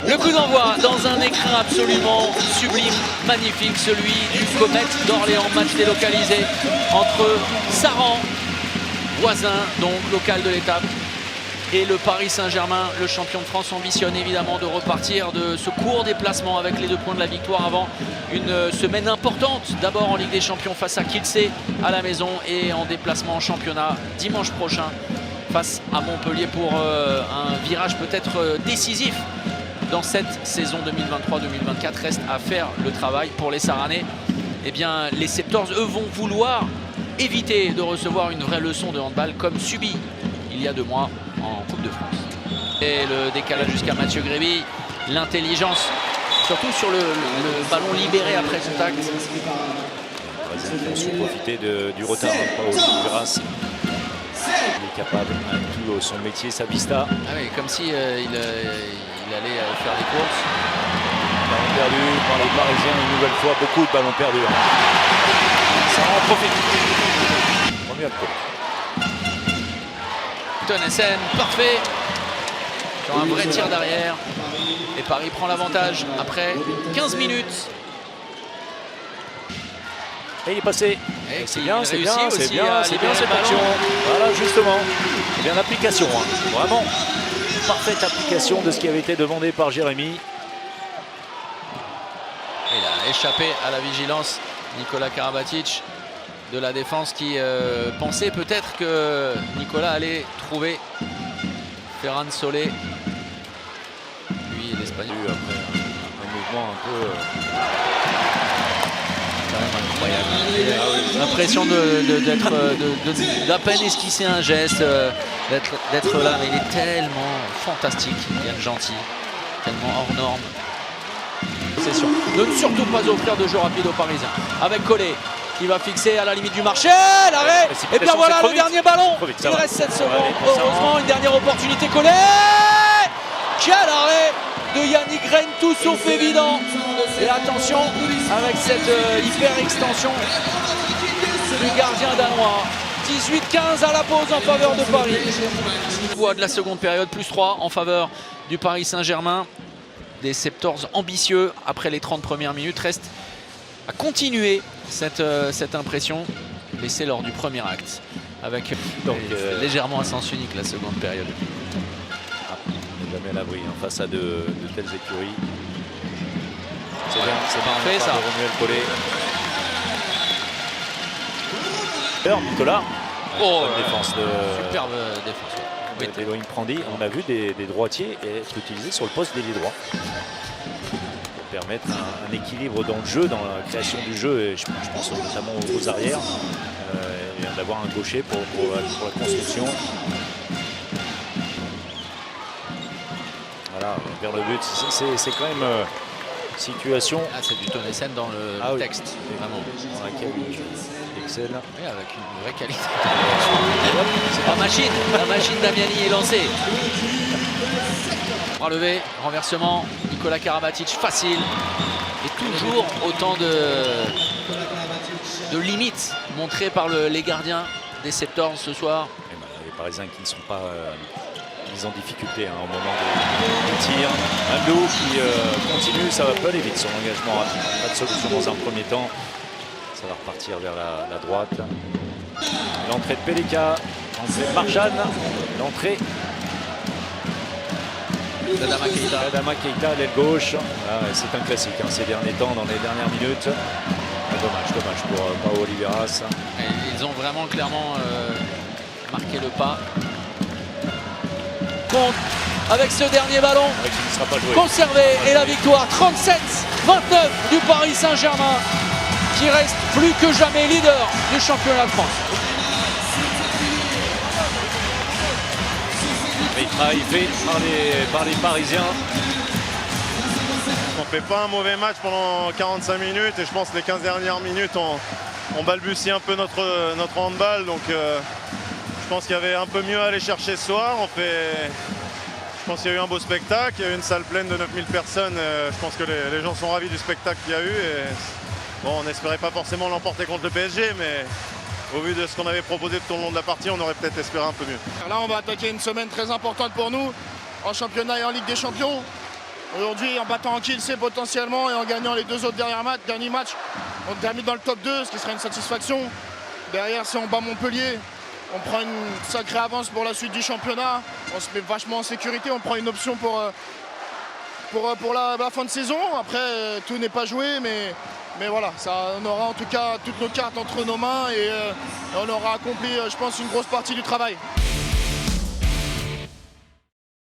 Le coup d'envoi dans un écrin absolument sublime, magnifique, celui du Comète d'Orléans, match délocalisé entre Saran, voisin donc local de l'étape, et le Paris Saint-Germain. Le champion de France ambitionne évidemment de repartir de ce court déplacement avec les 2 points de la victoire avant une semaine importante. D'abord en Ligue des Champions face à Kielce à la maison et en déplacement en championnat dimanche prochain face à Montpellier pour un virage peut-être décisif dans cette saison 2023-2024. Reste à faire le travail pour les Saranais. Eh bien, les 14, eux, vont vouloir éviter de recevoir une vraie leçon de handball comme subi il y a 2 mois en Coupe de France. Et le décalage jusqu'à Mathieu Gréby, l'intelligence, surtout sur le ballon libéré après contact. Ils ont su profiter du retard de Paolo Oliveras. Il est capable, avec tout son métier, sa vista. Ah oui, comme si il allait faire des courses. Ballon perdu par les Parisiens une nouvelle fois, beaucoup de ballons perdus. Ça en profite. Premier coup. Tonnessen, parfait. Sur un vrai tir d'arrière. Et Paris prend l'avantage après 15 minutes. Et il est passé. C'est bien, c'est bien, c'est bien, c'est bien cette action. Voilà, justement. C'est bien l'application. Hein. Vraiment, parfaite application de ce qui avait été demandé par Jérémy. Il a échappé à la vigilance Nicolas Karabatic de la défense qui pensait peut-être que Nicolas allait trouver Ferran Solé. Lui, l'Espagnol. Après un mouvement un peu... incroyable. L'impression d'à peine esquisser un geste, d'être là, mais il est tellement fantastique, Yann Gentil, tellement hors norme. C'est sûr. De ne surtout pas offrir de jeu rapide aux Parisiens. Avec Collet qui va fixer à la limite du marché, l'arrêt, et bien voilà le dernier ballon. Il reste 7 secondes. Heureusement, une dernière opportunité. Collet, quel arrêt de Yannick Rennes, tout sauf évident. Et attention avec cette hyper extension du gardien danois. 18-15 à la pause en faveur de Paris. Voie de la seconde période, +3 en faveur du Paris Saint-Germain. Des 14 ambitieux après les 30 premières minutes. Reste à continuer cette impression laissée lors du premier acte. Avec donc, légèrement à sens unique la seconde période. Jamais à l'abri hein, face à de telles écuries. C'est bien, c'est parfait ça. Romuald Collet. Nicolas. Oh, défense de... superbe défense. Oui. D'Elohim Prandi. On a vu des droitiers être utilisés sur le poste d'ailier droit. Pour permettre un équilibre dans le jeu, dans la création du jeu. Et je pense notamment aux arrières. Et d'avoir un gaucher pour la construction. Voilà, vers le but, c'est quand même situation. Ah, c'est du Tonnessen dans le texte, vraiment. Dans laquelle il excelle. Oui, avec une vraie qualité. La machine Damiani est lancée. Bras levé, renversement, Nicolas Karabatic, facile. Et toujours autant de limites montrées par les gardiens des 14 ce soir. Les Parisiens qui ne sont pas... Ils ont difficulté hein, au moment de tir. Amdou qui continue, ça va pas aller vite son engagement rapide. Pas de solution dans un premier temps. Ça va repartir vers la droite. L'entrée de Pelika, l'entrée de Marjane, l'entrée d'Adama Keita, l'aile gauche. Ah, c'est un classique hein, ces derniers temps, dans les dernières minutes. Dommage pour Paolo Oliveras. Ils ont vraiment clairement marqué le pas. Avec ce dernier ballon conservé et la victoire 37-29 du Paris Saint-Germain qui reste plus que jamais leader du championnat de France. Mais travail fait par les Parisiens. On ne fait pas un mauvais match pendant 45 minutes et je pense que les 15 dernières minutes on balbutie un peu notre handball, donc je pense qu'il y avait un peu mieux à aller chercher ce soir. Je pense qu'il y a eu un beau spectacle, il y a eu une salle pleine de 9000 personnes. Je pense que les gens sont ravis du spectacle qu'il y a eu. Et, bon, on n'espérait pas forcément l'emporter contre le PSG, mais au vu de ce qu'on avait proposé tout au long de la partie, on aurait peut-être espéré un peu mieux. Là, on va attaquer une semaine très importante pour nous. en championnat et en Ligue des Champions. Aujourd'hui, en battant Kielce potentiellement et en gagnant les 2 autres derniers matchs, on termine dans le top 2, ce qui serait une satisfaction. Derrière, si on bat Montpellier, on prend une sacrée avance pour la suite du championnat. On se met vachement en sécurité, on prend une option pour la fin de saison. Après, tout n'est pas joué, mais voilà, on aura en tout cas toutes nos cartes entre nos mains et on aura accompli, je pense, une grosse partie du travail.